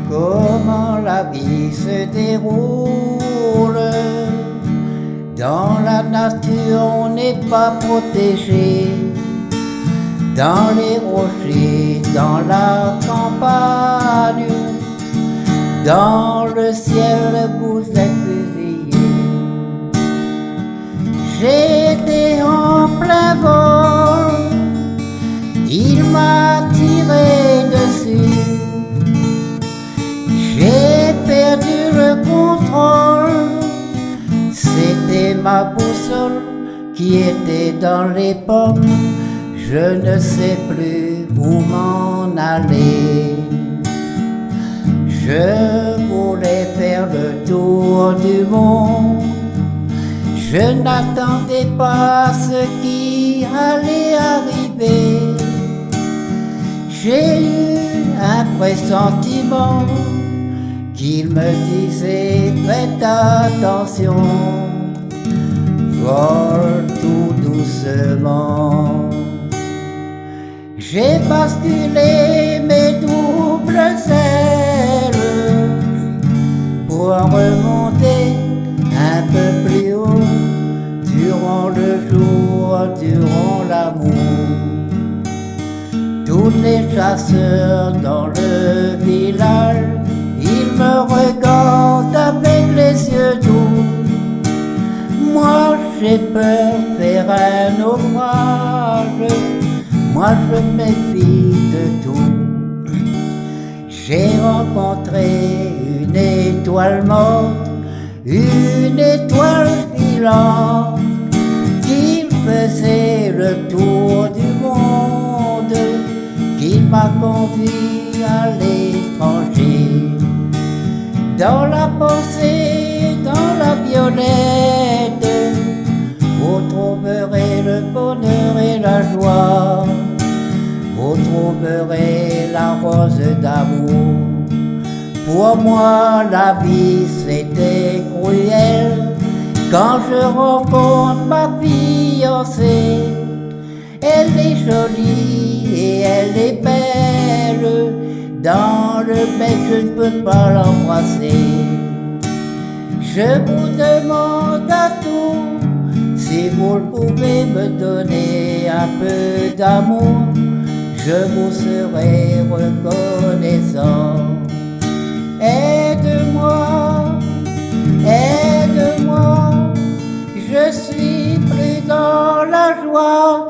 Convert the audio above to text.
comment la vie se déroule. Dans la nature on n'est pas protégé, dans les rochers, dans la campagne, dans le ciel vous êtes fusillés. J'étais en plein vol, il m'a tiré dessus. J'ai perdu le contrôle, c'était ma boussole qui était dans les pommes. Je ne sais plus où m'en aller. Je voulais faire le tour du monde. Je n'attendais pas ce qui allait arriver. J'ai eu un pressentiment qu'il me disait faites attention, vole tout doucement. J'ai basculé mes doubles ailes pour remonter un peu plus haut, durant le jour, durant l'amour. Tous les chasseurs dans le village, ils me regardent avec les yeux doux. Moi j'ai peur de faire un naufrage, moi je me méfie de tout. J'ai rencontré une étoile morte, une étoile filante, qui faisait le tour du monde, qui m'a conduit à l'étranger. Dans la pensée, dans la violette, vous trouverez le bonheur et la joie, vous trouverez la rose d'amour. Pour moi la vie c'était cruel, quand je rencontre ma fiancée. Elle est jolie et elle est belle, dans le bec je ne peux pas l'embrasser. Je vous demande à tous, si vous le pouvez me donner un peu d'amour, je vous serai reconnaissant. Aide-moi, aide-moi, je suis plus dans la joie,